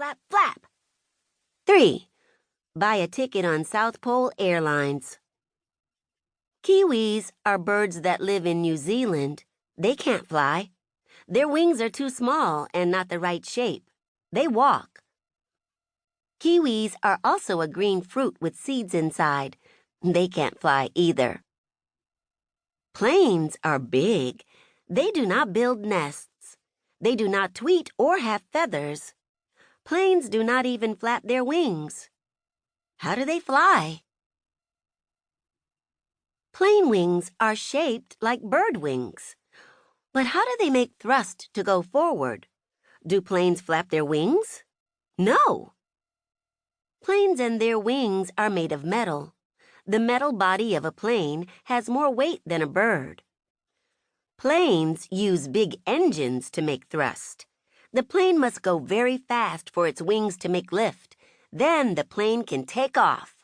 flap, flap. 3. Buy a ticket on South Pole Airlines. Kiwis are birds that live in New Zealand. They can't fly. Their wings are too small and not the right shape. They walk. Kiwis are also a green fruit with seeds inside. They can't fly either. Planes are big. They do not build nests. They do not tweet or have feathers. Planes do not even flap their wings. How do they fly? Plane wings are shaped like bird wings. But how do they make thrust to go forward? Do planes flap their wings? No. Planes and their wings are made of metal. The metal body of a plane has more weight than a bird. Planes use big engines to make thrust. The plane must go very fast for its wings to make lift. Then the plane can take off.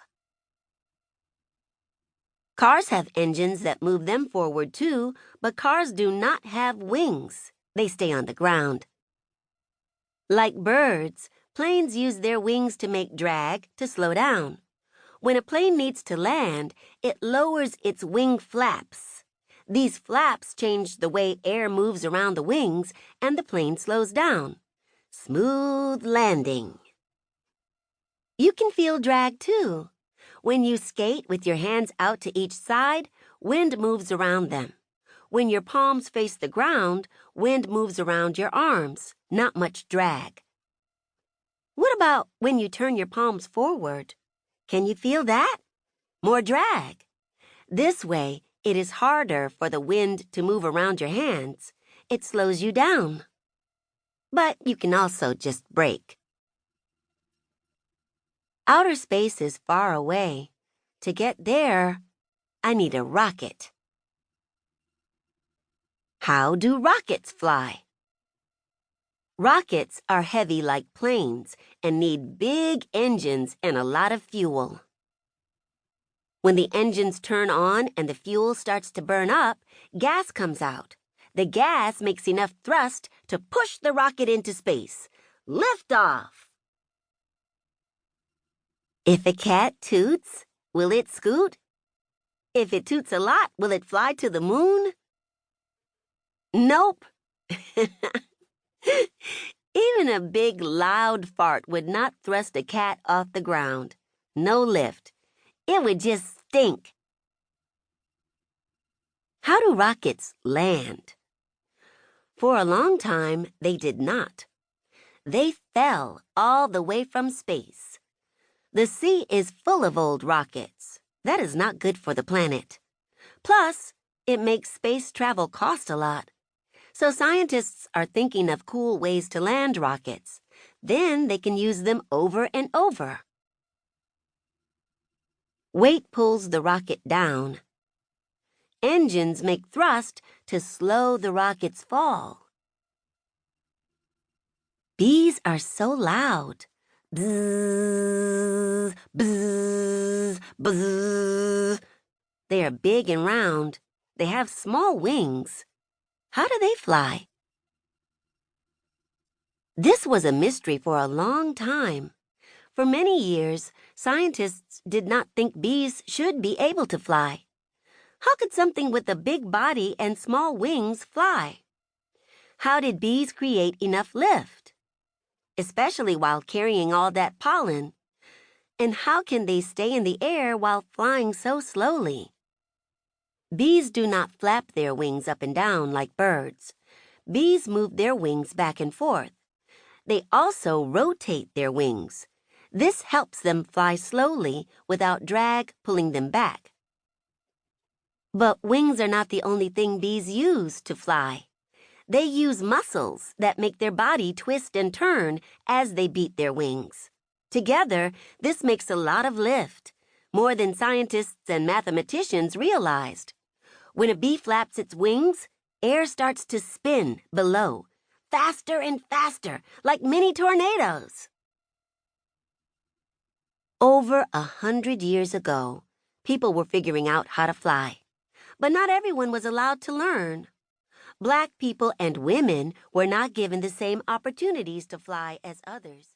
Cars have engines that move them forward too, but cars do not have wings. They stay on the ground. Like birds, planes use their wings to make drag to slow down. When a plane needs to land, it lowers its wing flaps. These flaps change the way air moves around the wings, and the plane slows down. Smooth landing. You can feel drag too. When you skate with your hands out to each side, wind moves around them. When your palms face the ground, wind moves around your arms. Not much drag. What about when you turn your palms forward? Can you feel that? More drag. This way, it is harder for the wind to move around your hands. It slows you down. But you can also just brake. Outer space is far away. To get there, I need a rocket. How do rockets fly? Rockets are heavy like planes and need big engines and a lot of fuel. When the engines turn on and the fuel starts to burn up, gas comes out. The gas makes enough thrust to push the rocket into space. Lift off! If a cat toots, will it scoot? If it toots a lot, will it fly to the moon? Nope. Even a big, loud fart would not thrust a cat off the ground. No lift. It would just stink. How do rockets land? For a long time, they did not. They fell all the way from space. The sea is full of old rockets. That is not good for the planet. Plus, it makes space travel cost a lot. So scientists are thinking of cool ways to land rockets. Then they can use them over and over. Weight pulls the rocket down. Engines make thrust to slow the rocket's fall. Bees are so loud. Buzz, buzz, buzz. They are big and round. They have small wings. How do they fly? This was a mystery for a long time. For many years, scientists did not think bees should be able to fly. How could something with a big body and small wings fly? How did bees create enough lift? Especially while carrying all that pollen. And how can they stay in the air while flying so slowly? Bees do not flap their wings up and down like birds. Bees move their wings back and forth. They also rotate their wings. This helps them fly slowly without drag pulling them back. But wings are not the only thing bees use to fly. They use muscles that make their body twist and turn as they beat their wings. Together, this makes a lot of lift, more than scientists and mathematicians realized. When a bee flaps its wings, air starts to spin below, faster and faster, like mini tornadoes. Over 100 years ago, people were figuring out how to fly. But not everyone was allowed to learn. Black people and women were not given the same opportunities to fly as others.